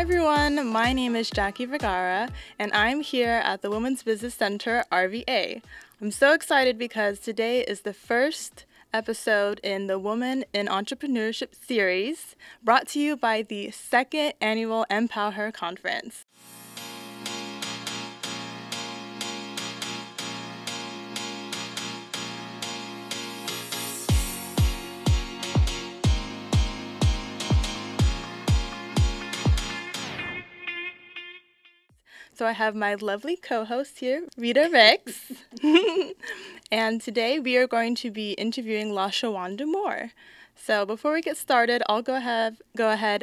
everyone, my name is Jacki Vergara, and I'm here at the Women's Business Center, RVA. I'm so excited because today is the first episode in the Women in Entrepreneurship series, brought to you by the second annual EmpowHER conference. So I have my lovely co-host here, Rita Rix, and today we are going to be interviewing LaShawanda more. So before we get started, I'll go ahead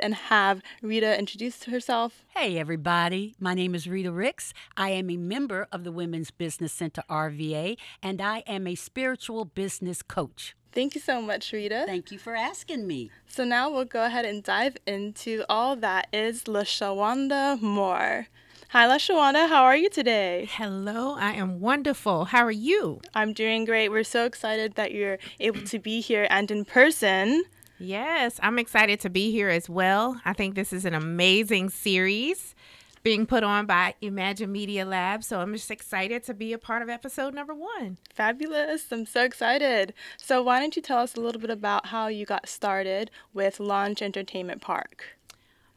and have Rita introduce herself. Hey everybody, my name is Rita Rix. I am a member of the Women's Business Center RVA, and I am a spiritual business coach. Thank you so much, Rita. Thank you for asking me. So now we'll go ahead and dive into all that is LaShawanda more. Hi, LaShawanda. How are you today? Hello, I am wonderful. How are you? I'm doing great. We're so excited that you're able to be here and in person. Yes, I'm excited to be here as well. I think this is an amazing series being put on by Imagine Media Lab, so I'm just excited to be a part of episode number 1. Fabulous. I'm so excited. So why don't you tell us a little bit about how you got started with Launch Entertainment Park?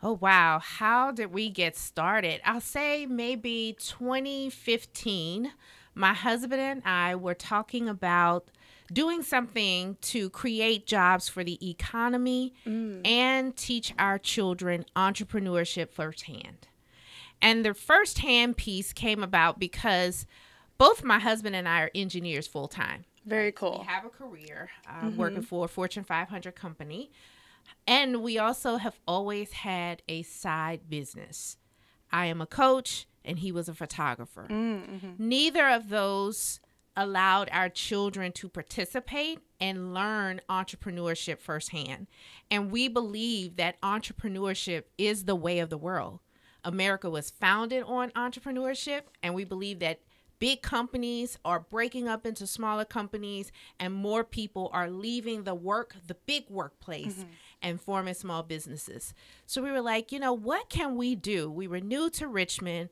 Oh, wow. How did we get started? I'll say maybe 2015. My husband and I were talking about doing something to create jobs for the economy and teach our children entrepreneurship firsthand. And the firsthand piece came about because both my husband and I are engineers full time. Very cool. We have a career working for a Fortune 500 company. And we also have always had a side business. I am a coach and he was a photographer. Neither of those allowed our children to participate and learn entrepreneurship firsthand. And we believe that entrepreneurship is the way of the world. America was founded on entrepreneurship, and we believe that big companies are breaking up into smaller companies and more people are leaving the big workplace and forming small businesses. So we were like, what can we do? We were new to Richmond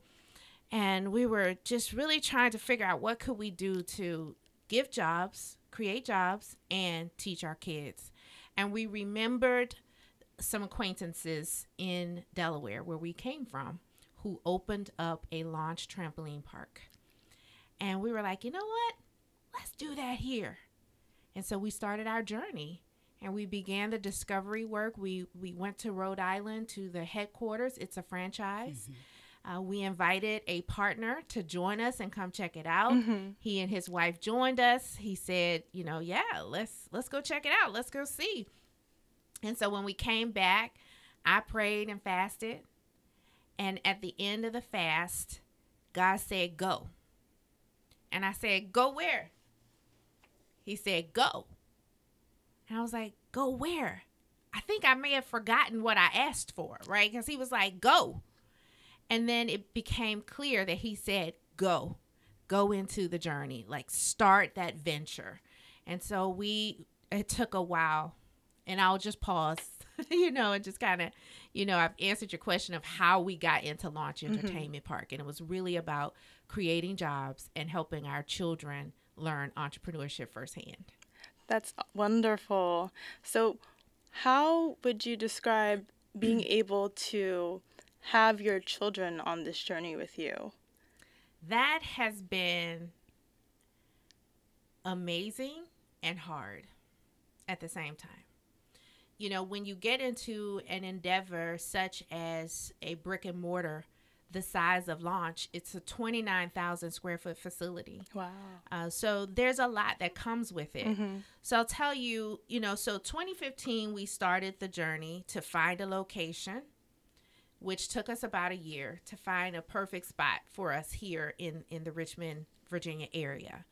and we were just really trying to figure out what could we do to give jobs, create jobs, and teach our kids. And we remembered some acquaintances in Delaware where we came from who opened up a launch trampoline park. And we were like, you know what? Let's do that here. And so we started our journey and we began the discovery work. We went to Rhode Island to the headquarters. It's a franchise. We invited a partner to join us and come check it out. He and his wife joined us. He said, let's go check it out. Let's go see. And so when we came back, I prayed and fasted. And at the end of the fast, God said, go. And I said, go where? He said, go. And I was like, go where? I think I may have forgotten what I asked for, right? Because he was like, go. And then it became clear that he said, go into the journey, like start that venture. And so it took a while. And I'll just pause, and just kind of, I've answered your question of how we got into Launch Entertainment Park. And it was really about creating jobs and helping our children learn entrepreneurship firsthand. That's wonderful. So how would you describe being able to have your children on this journey with you? That has been amazing and hard at the same time. When you get into an endeavor such as a brick and mortar, the size of Launch, it's a 29,000 square foot facility. Wow. So there's a lot that comes with it. So I'll tell you, so 2015, we started the journey to find a location, which took us about a year to find a perfect spot for us here in the Richmond, Virginia area.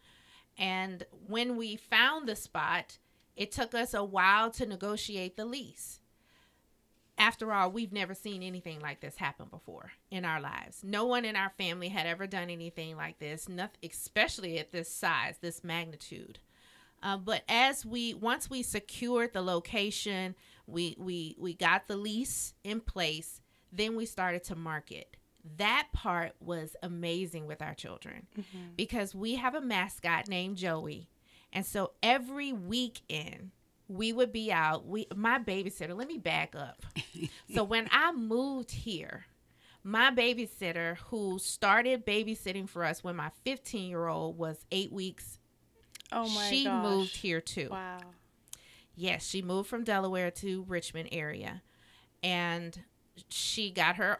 And when we found the spot, it took us a while to negotiate the lease. After all, we've never seen anything like this happen before in our lives. No one in our family had ever done anything like this, especially at this size, this magnitude. But once we secured the location, we got the lease in place, Then we started to market. That part was amazing with our children because we have a mascot named Joey. And so every weekend we would be out. My babysitter, let me back up. So when I moved here, my babysitter, who started babysitting for us when my 15-year-old was 8 weeks, she moved here too. Wow. Yes, she moved from Delaware to Richmond area. And she got her,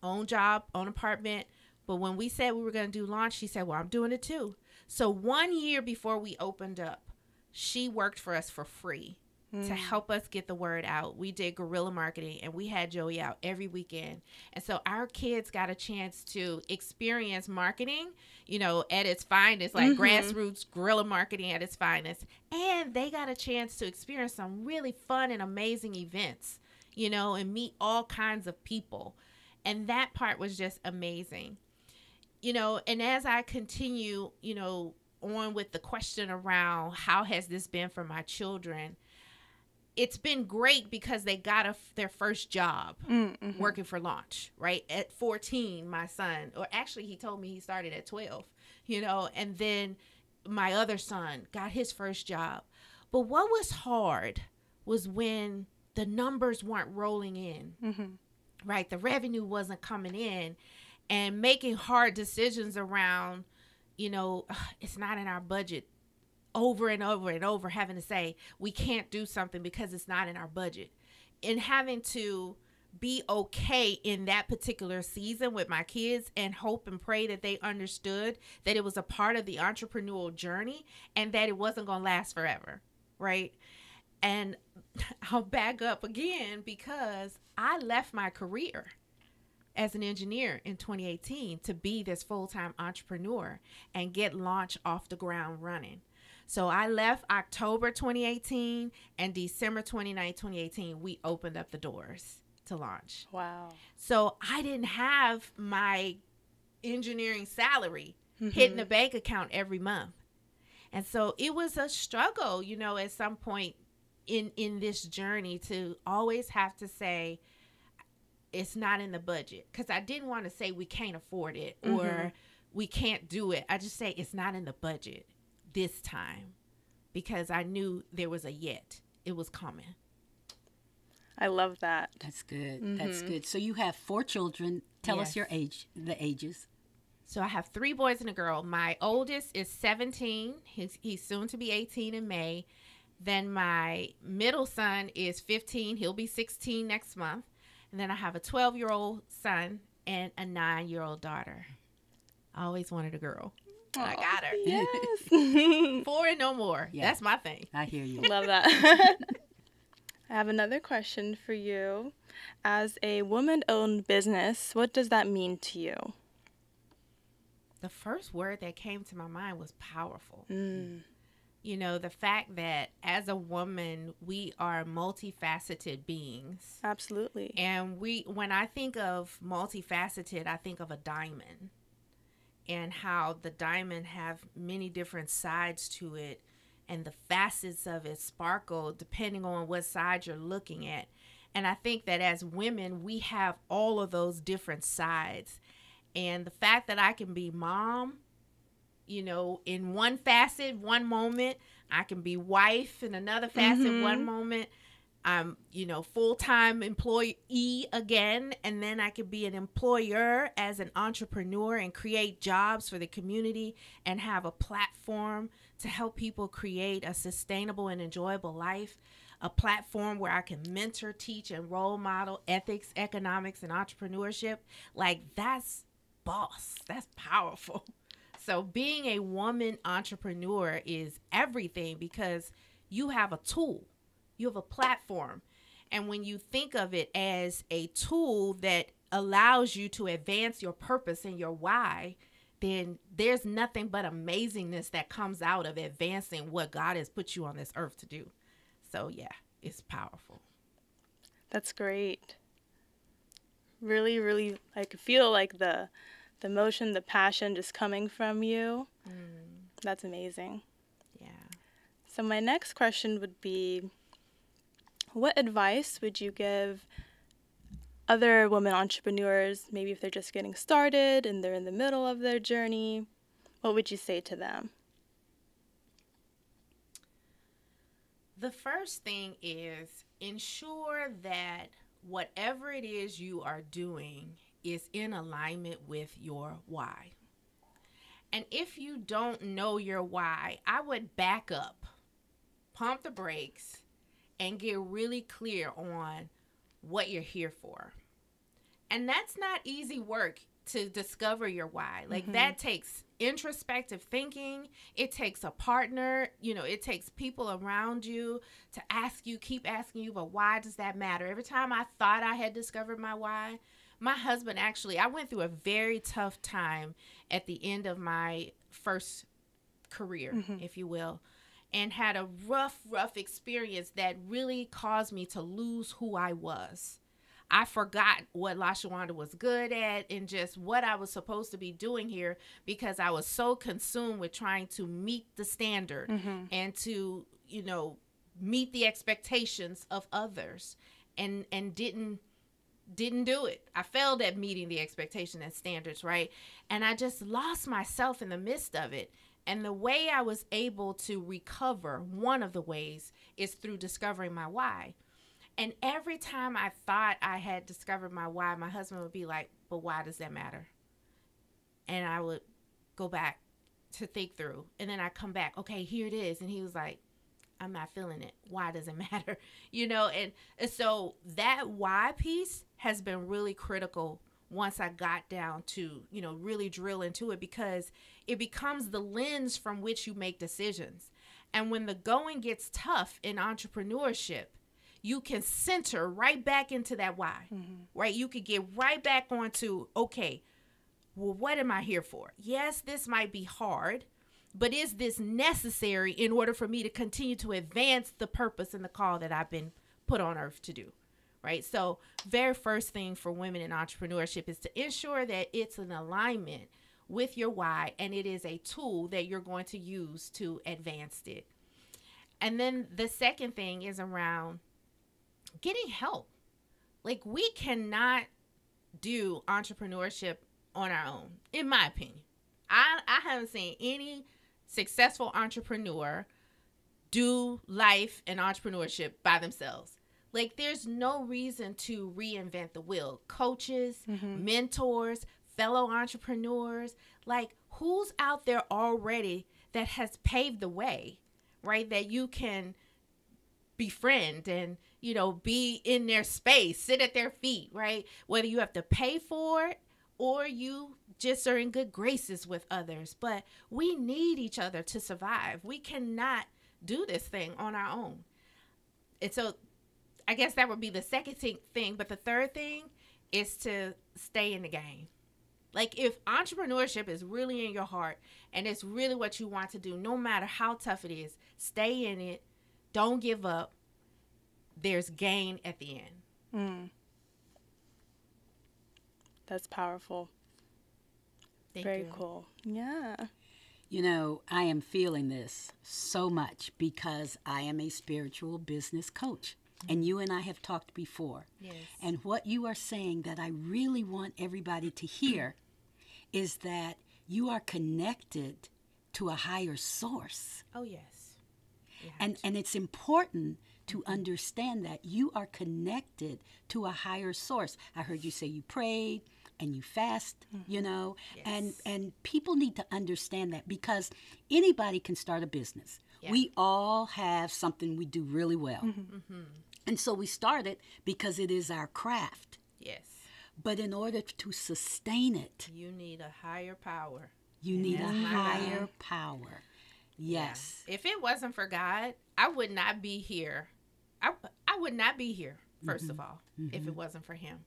own job, own apartment. But when we said we were going to do launch, she said, well, I'm doing it too. So 1 year before we opened up, she worked for us for free to help us get the word out. We did guerrilla marketing, and we had Joey out every weekend. And so our kids got a chance to experience marketing, at its finest, like grassroots guerrilla marketing at its finest. And they got a chance to experience some really fun and amazing events, and meet all kinds of people. And that part was just amazing. And as I continue, on with the question around how has this been for my children, it's been great because they got their first job working for Launch, right? At 14, my son, or actually he told me he started at 12, and then my other son got his first job. But what was hard was when the numbers weren't rolling in, right? The revenue wasn't coming in, and making hard decisions around, it's not in our budget, over and over and over, having to say we can't do something because it's not in our budget, and having to be okay in that particular season with my kids and hope and pray that they understood that it was a part of the entrepreneurial journey and that it wasn't going to last forever, right? And I'll back up again because I left my career as an engineer in 2018 to be this full-time entrepreneur and get Launch off the ground running. So I left October 2018, and December 29, 2018, we opened up the doors to Launch. Wow. So I didn't have my engineering salary hitting the bank account every month. And so it was a struggle, at some point in this journey to always have to say, it's not in the budget, because I didn't want to say we can't afford it or we can't do it. I just say it's not in the budget this time, because I knew there was a yet. It was coming. I love that. That's good. That's good. So you have 4 children. Tell us your age, the ages. So I have 3 boys and a girl. My oldest is 17. He's soon to be 18 in May. Then my middle son is 15. He'll be 16 next month. And then I have a 12-year-old son and a 9-year-old daughter. I always wanted a girl. I got her. Yes. 4 and no more. Yeah. That's my thing. I hear you. Love that. I have another question for you. As a woman-owned business, what does that mean to you? The first word that came to my mind was powerful. The fact that as a woman, we are multifaceted beings. Absolutely. And when I think of multifaceted, I think of a diamond, and how the diamond have many different sides to it, and the facets of it sparkle depending on what side you're looking at. And I think that as women, we have all of those different sides. And the fact that I can be mom, in one facet, one moment, I can be wife in another facet, one moment, I'm, full-time employee again, and then I could be an employer as an entrepreneur and create jobs for the community and have a platform to help people create a sustainable and enjoyable life, a platform where I can mentor, teach, and role model ethics, economics, and entrepreneurship. Like, that's boss. That's powerful. So being a woman entrepreneur is everything, because you have a tool. You have a platform. And when you think of it as a tool that allows you to advance your purpose and your why, then there's nothing but amazingness that comes out of advancing what God has put you on this earth to do. So yeah, it's powerful. That's great. Really, really, I could feel like the motion, the passion just coming from you. That's amazing. Yeah. So my next question would be, what advice would you give other women entrepreneurs, maybe if they're just getting started and they're in the middle of their journey, what would you say to them? The first thing is ensure that whatever it is you are doing is in alignment with your why. And if you don't know your why, I would back up, pump the brakes, and get really clear on what you're here for. And that's not easy work to discover your why. Like that takes introspective thinking. It takes a partner. It takes people around you to keep asking you, but why does that matter? Every time I thought I had discovered my why, my husband I went through a very tough time at the end of my first career, if you will, and had a rough experience that really caused me to lose who I was. I forgot what LaShawanda was good at and just what I was supposed to be doing here because I was so consumed with trying to meet the standard and to, meet the expectations of others and didn't do it. I failed at meeting the expectation and standards, right? And I just lost myself in the midst of it. And the way I was able to recover, one of the ways, is through discovering my why. And every time I thought I had discovered my why, my husband would be like, but why does that matter? And I would go back to think through. And then I come back, okay, here it is. And he was like, I'm not feeling it. Why does it matter? And so that why piece has been really critical once I got down to, really drill into it, because it becomes the lens from which you make decisions. And when the going gets tough in entrepreneurship, you can center right back into that why, right? You could get right back onto, okay, well, what am I here for? Yes, this might be hard, but is this necessary in order for me to continue to advance the purpose and the call that I've been put on earth to do, right? So very first thing for women in entrepreneurship is to ensure that it's in alignment with your why, and it is a tool that you're going to use to advance it. And then the second thing is around getting help. Like, we cannot do entrepreneurship on our own, in my opinion. I haven't seen any successful entrepreneur do life and entrepreneurship by themselves. Like, there's no reason to reinvent the wheel. Coaches, mentors, fellow entrepreneurs, like, who's out there already that has paved the way, right? That you can befriend and, be in their space, sit at their feet, right? Whether you have to pay for it or you just are in good graces with others. But we need each other to survive. We cannot do this thing on our own. And so I guess that would be the second thing. But the third thing is to stay in the game. Like, if entrepreneurship is really in your heart and it's really what you want to do, no matter how tough it is, stay in it. Don't give up. There's gain at the end. That's powerful. Very cool. Yeah. I am feeling this so much because I am a spiritual business coach. And you and I have talked before. Yes. And what you are saying that I really want everybody to hear is that you are connected to a higher source. Oh, yes. And it's important to understand that you are connected to a higher source. I heard you say you prayed and you fast, Yes. and people need to understand that, because anybody can start a business. Yeah. We all have something we do really well. And so we started because it is our craft. Yes. But in order to sustain it, you need a higher power. You need a higher power. Yes. Yeah. If it wasn't for God, I would not be here. I would not be here, first of all, if it wasn't for him.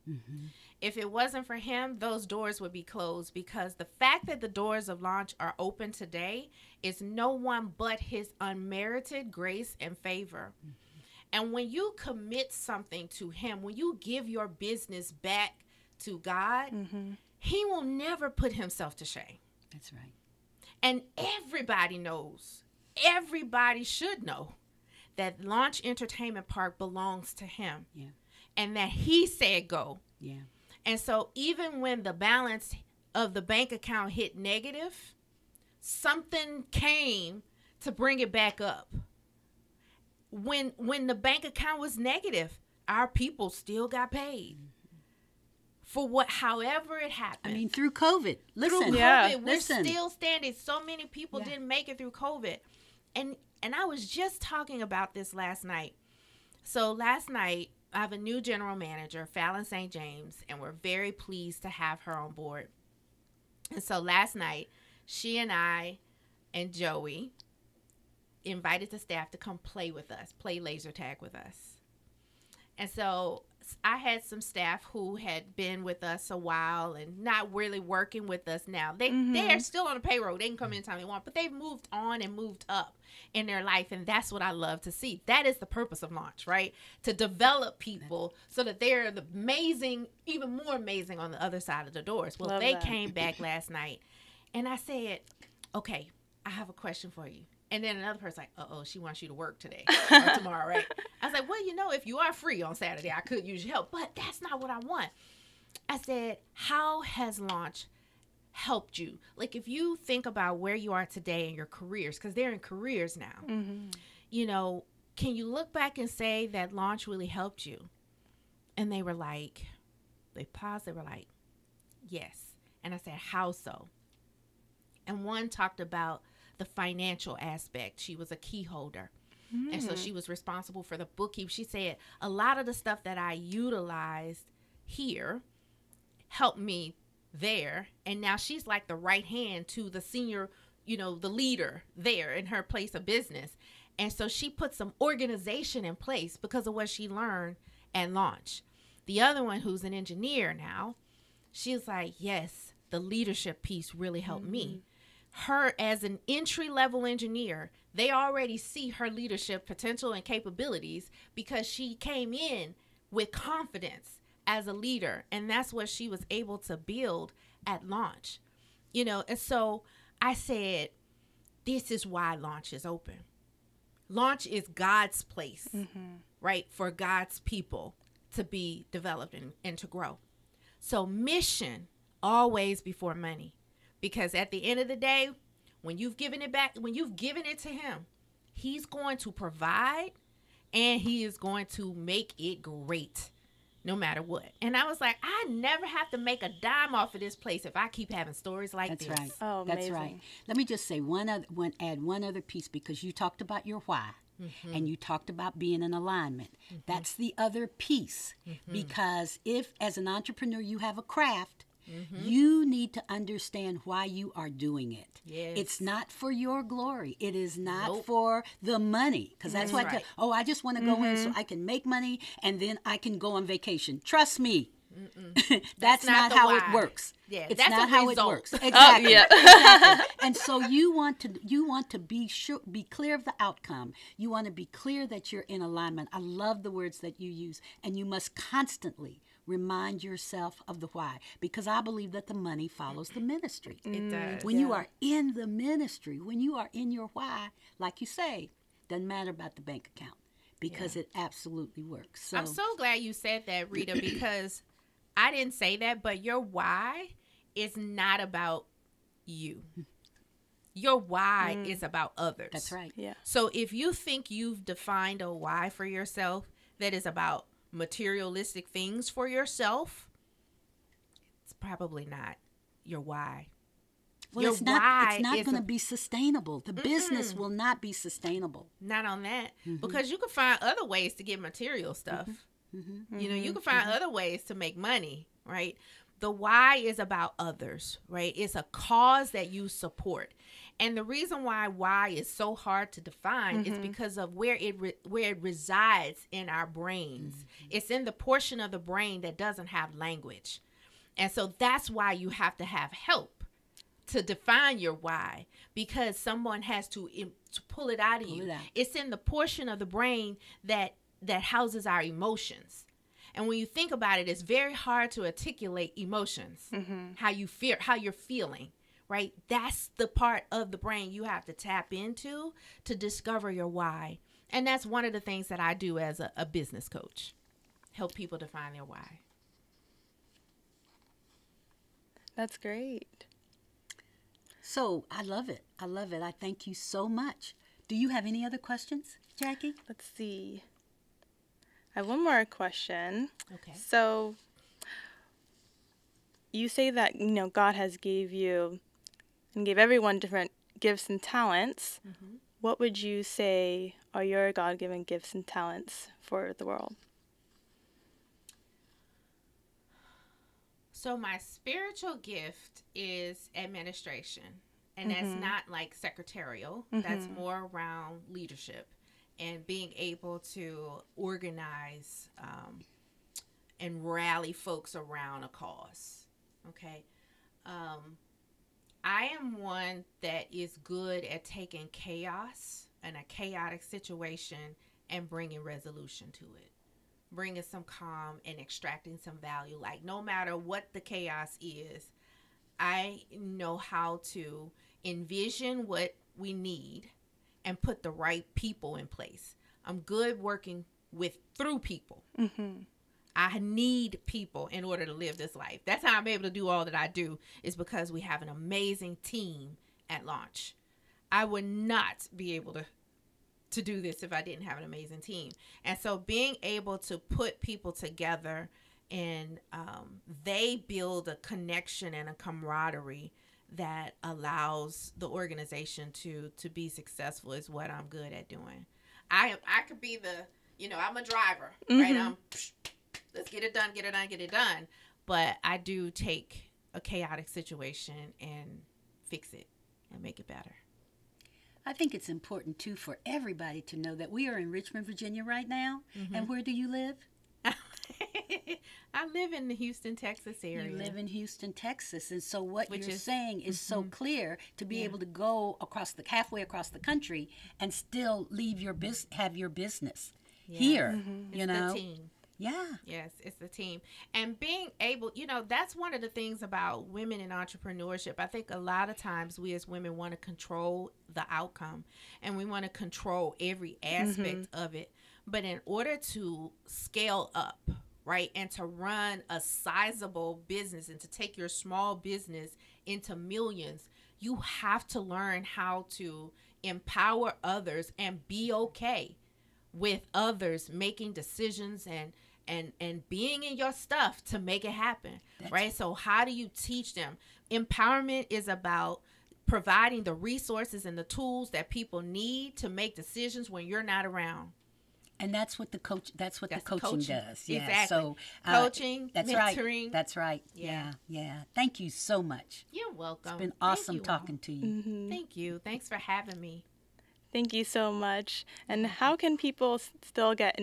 If it wasn't for him, those doors would be closed, because the fact that the doors of launch are open today is no one but his unmerited grace and favor. And when you commit something to him, when you give your business back to God, he will never put himself to shame. That's right. And everybody knows, everybody should know, that Launch Entertainment Park belongs to him. Yeah. And that he said go, Yeah. And so even when the balance of the bank account hit negative, something came to bring it back up. When the bank account was negative, our people still got paid. For however it happened. I mean, through COVID. Listen. Through COVID, Yeah. we're still standing. So many people didn't make it through COVID. And I was just talking about this last night. So last night, I have a new general manager, Fallon St. James, and we're very pleased to have her on board. And so last night, she and I and Joey invited the staff to come play with us, play laser tag with us. And so I had some staff who had been with us a while and not really working with us now. They're still on the payroll. They can come anytime they want, but they've moved on and moved up in their life, and that's what I love to see. That is the purpose of Launch, right? To develop people so that they're the amazing, even more amazing on the other side of the doors. Well, Love they that. came back last night, and I said, okay, I have a question for you. And then another person like, she wants you to work today or tomorrow, right? I was like, well, if you are free on Saturday, I could use your help. But that's not what I want. I said, how has Launch helped you? Like, if you think about where you are today in your careers, because they're in careers now, can you look back and say that Launch really helped you? And they were like, they paused, they were like, yes. And I said, how so? And one talked about the financial aspect. She was a key holder. And so she was responsible for the bookkeeping. She said a lot of the stuff that I utilized here helped me there. And now she's like the right hand to the senior, the leader there in her place of business. And so she put some organization in place because of what she learned at Launch. The other one, who's an engineer now, she's like, yes, the leadership piece really helped me. Her as an entry-level engineer, they already see her leadership potential and capabilities because she came in with confidence as a leader, and that's what she was able to build at Launch. And so I said, this is why Launch is open. Launch is God's place, right, for God's people to be developed and to grow. So mission always before money. Because at the end of the day, when you've given it back, when you've given it to him, he's going to provide and he is going to make it great no matter what. And I was like, I never have to make a dime off of this place if I keep having stories like this. That's right. Oh, That's amazing. right. Let me just say add one other piece, because you talked about your why. And you talked about being in alignment. That's the other piece. Because if, as an entrepreneur, you have a craft, you need to understand why you are doing it. Yes. It's not for your glory. It is not for the money. Because that's why right. I just want to go in so I can make money and then I can go on vacation. Trust me. That's not how it works. Yeah, it's that's not a how result. it works. Exactly. yeah. Exactly. And so you want to be sure, be clear of the outcome. You want to be clear that you're in alignment. I love the words that you use, and you must constantly remind yourself of the why, because I believe that the money follows the ministry. It does. When you are in the ministry, when you are in your why, like you say, doesn't matter about the bank account, because it absolutely works. So I'm so glad you said that, Rita, because I didn't say that, but your why is not about you. Your why is about others. that's right. Yeah. So if you think you've defined a why for yourself that is about materialistic things for yourself, it's probably not your why. Well, Your it's not why going is to be sustainable. The business will not be sustainable. not on that, because you can find other ways to get material stuff. You can find other ways to make money, right? The why is about others, right? It's a cause that you support. And the reason why is so hard to define is because of where it resides in our brains. It's in the portion of the brain that doesn't have language. And so that's why you have to have help to define your why, because someone has to pull it out of you. It's in the portion of the brain that houses our emotions. And when you think about it, it's very hard to articulate emotions, how you feel, how you're feeling, right? That's the part of the brain you have to tap into to discover your why. And that's one of the things that I do as a business coach, help people define their why. That's great. So I love it. I love it. I thank you so much. Do you have any other questions, Jacki? Let's see. I have one more question. Okay. So you say that, God has gave you and gave everyone different gifts and talents. Mm-hmm. What would you say are your God-given gifts and talents for the world? So my spiritual gift is administration, and that's not like secretarial. That's more around leadership and being able to organize and rally folks around a cause. Okay. I am one that is good at taking chaos and a chaotic situation and bringing resolution to it. Bringing some calm and extracting some value. Like, no matter what the chaos is, I know how to envision what we need and put the right people in place. I'm good working through people. Mm-hmm. I need people in order to live this life. That's how I'm able to do all that I do, is because we have an amazing team at launch. I would not be able to do this if I didn't have an amazing team. And so being able to put people together and they build a connection and a camaraderie that allows the organization to be successful is what I'm good at doing. I could be I'm a driver, right? Let's get it done. But I do take a chaotic situation and fix it and make it better. I think it's important, too, for everybody to know that we are in Richmond, Virginia right now. Mm-hmm. And where do you live? I live in the Houston, Texas area. You live in Houston, Texas. And so what you're saying is so clear, to be able to go halfway across the country and still have your business here. Mm-hmm. It's the team. Yeah. Yes, it's the team. And being able, that's one of the things about women in entrepreneurship. I think a lot of times we as women want to control the outcome and we want to control every aspect of it. But in order to scale up, right, and to run a sizable business and to take your small business into millions, you have to learn how to empower others and be okay with others making decisions and being in your stuff to make it happen, right? So how do you teach them? Empowerment is about providing the resources and the tools that people need to make decisions when you're not around. And that's what the coaching does. Yeah. Exactly. So coaching, that's mentoring. Right. That's right. Yeah. Thank you so much. You're welcome. It's been awesome talking to you. Mm-hmm. Thank you. Thanks for having me. Thank you so much. And how can people still get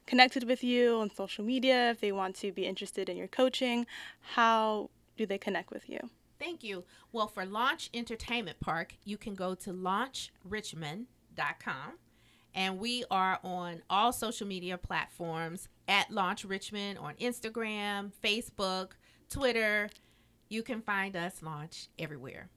connected with you on social media if they want to be interested in your coaching? How do they connect with you? Thank you. Well, for Launch Entertainment Park, you can go to launchrichmond.com. And we are on all social media platforms at Launch Richmond on Instagram, Facebook, Twitter. You can find us Launch everywhere.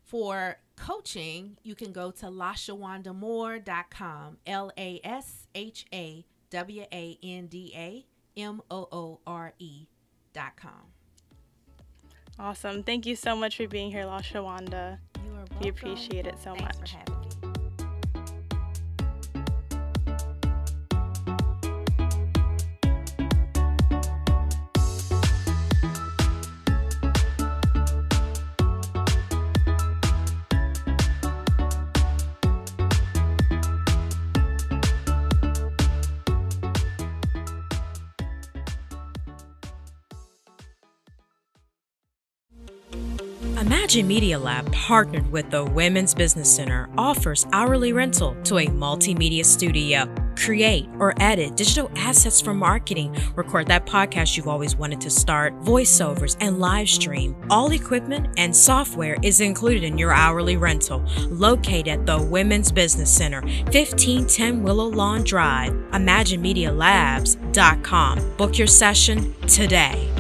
For coaching, you can go to LaShawandaMoore.com, LaShawandaMoore.com. Awesome. Thank you so much for being here, LaShawanda. You are welcome. We appreciate it so much. Thanks for having me. Imagine Media Lab, partnered with the Women's Business Center, offers hourly rental to a multimedia studio. Create or edit digital assets for marketing, record that podcast you've always wanted to start, voiceovers, and live stream. All equipment and software is included in your hourly rental. Located at the Women's Business Center, 1510 Willow Lawn Drive, ImagineMediaLabs.com. Book your session today.